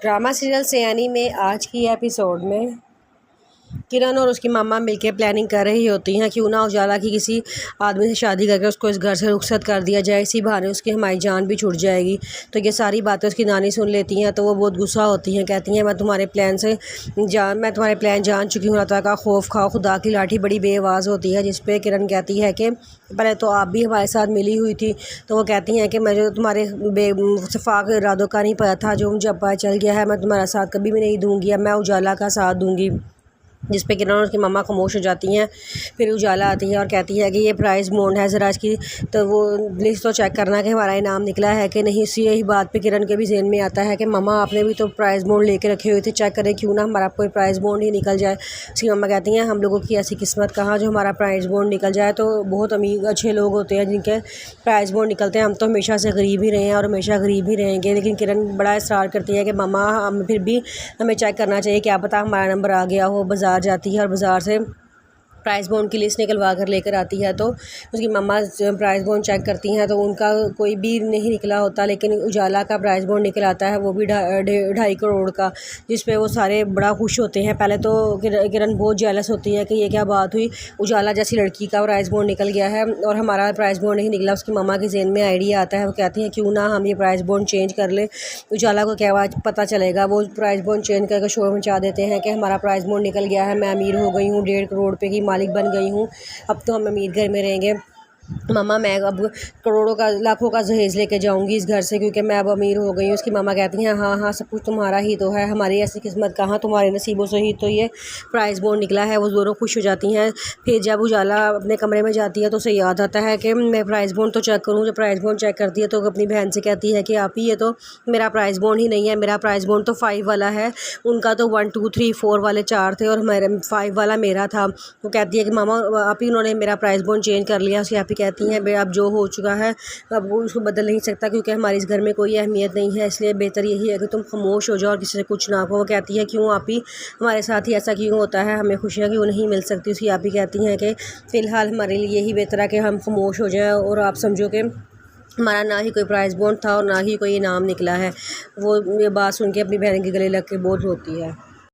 Drama serial सयानी में आज की एपिसोड में किरण और उसकी मामा मिलकर प्लानिंग कर रही होती हैं क्यों ना उजाला की किसी आदमी से शादी करके उसको इस घर से रुखसत कर दिया जाए। इसी बहाने उसकी हमारी जान भी छूट जाएगी। तो ये सारी बातें उसकी नानी सुन लेती हैं तो वो बहुत गुस्सा होती हैं। कहती हैं मैं तुम्हारे प्लान जान चुकी हूँ। अल्लाह का खौफ खाओ खुदा की लाठी बड़ी बेआवाज़ होती है, जिस पे किरण कहती है कि पहले तो आप भी हमारे साथ मिली हुई थी। तो वो कहती हैं कि मैं जो तुम्हारे बेशफाक इरादों का नहीं पता था, जो मुझे अब पता चल गया है, मैं तुम्हारा साथ कभी भी नहीं दूँगी। अब मैं उजाला का साथ दूँगी। जिस पे किरण और उसकी मम्मा खामोश हो जाती हैं। फिर उजाला आती है और कहती है कि ये प्राइज़ बॉन्ड है, ज़रा इसकी तो वो लिस्ट तो चेक करना कि हमारा इनाम निकला है कि नहीं। इसी यही बात पे किरण के भी ज़हन में आता है कि मम्मा आपने भी तो प्राइज़ बॉन्ड लेके रखे हुए थे, चेक करें क्यों ना हमारा कोई प्राइज़ बॉन्ड ही निकल जाए। उसकी मम्मा कहती हैं हम लोगों की ऐसी किस्मत कहाँ जो हमारा प्राइज़ बॉन्ड निकल जाए। तो बहुत अमीर अच्छे लोग होते हैं जिनके प्राइज़ बॉन्ड निकलते हैं। हम तो हमेशा से गरीब ही रहे हैं और हमेशा गरीब ही रहेंगे। लेकिन किरण बड़ा इसरार करती है कि मम्मा हम फिर भी हमें चेक करना चाहिए, क्या पता हमारा नंबर आ गया हो। बाज़ार जाती है और बाज़ार से प्राइस बॉन्ड की लिस्ट निकलवा कर लेकर आती है। तो उसकी मम्मा प्राइस बॉन्ड चेक करती हैं तो उनका कोई भी नहीं निकला होता, लेकिन उजाला का प्राइस बॉन्ड निकल आता है, वो भी 2.5 करोड़ का, जिस पे वो सारे बड़ा खुश होते हैं। पहले तो किरण बहुत जेलस होती है कि ये क्या बात हुई, उजाला जैसी लड़की का प्राइस बॉन्ड निकल गया है और हमारा प्राइस बॉन्ड नहीं निकला। उसकी मम्मा के ज़हन में आइडिया आता है, वो कहती हैं क्यों ना हम ये प्राइस बॉन्ड चेंज कर लें। उजाला को क्या पता चलेगा, वो प्राइस बॉन्ड चेंज करके शोर मचा देते हैं कि हमारा प्राइस बॉन्ड निकल गया है, मैं अमीर हो गई हूँ, 1.5 करोड़ रुपये की मालिक बन गई हूँ, अब तो हम अमीर घर में रहेंगे। मामा मैं अब करोड़ों का लाखों का जहेज़ लेके जाऊंगी इस घर से, क्योंकि मैं अब अमीर हो गई हूँ। उसकी मामा कहती हैं हाँ हाँ सब कुछ तुम्हारा ही तो है, हमारी ऐसी किस्मत कहाँ, तुम्हारे नसीबों से ही तो ये प्राइज़ बॉन्ड निकला है। वो दोनों खुश हो जाती हैं। फिर जब उजाला अपने कमरे में जाती है तो उसे याद आता है कि मैं प्राइज़ बॉन्ड तो चेक करूँ। जब प्राइज़ बॉन्ड चेक करती है तो अपनी बहन से कहती है कि आप ही, ये तो मेरा प्राइज़ बॉन्ड ही नहीं है, मेरा प्राइज़ बॉन्ड तो 5 वाला है, उनका तो 1 2 3 4 वाले 4 थे और मेरा 5 वाला मेरा था। वो कहती है कि मामा आप ही, उन्होंने मेरा प्राइज़ बॉन्ड चेंज कर लिया। उसकी आप ही कहती हैं अब जो हो चुका है अब वो उसको बदल नहीं सकता, क्योंकि हमारे इस घर में कोई अहमियत नहीं है, इसलिए बेहतर यही है कि तुम खामोश हो जाओ और किसी से कुछ ना कहो। वो कहती है क्यों आप ही, हमारे साथ ही ऐसा क्यों होता है, हमें खुशियाँ क्यों नहीं मिल सकती। उसकी आप ही कहती हैं कि फ़िलहाल हमारे लिए यही बेहतर है कि हम खामोश हो जाएं और आप समझो कि हमारा ना ही कोई प्राइज़ बॉन्ड था और ना ही कोई इनाम निकला है। वो ये बात सुन के अपनी बहन के गले लग के बहुत रोती है।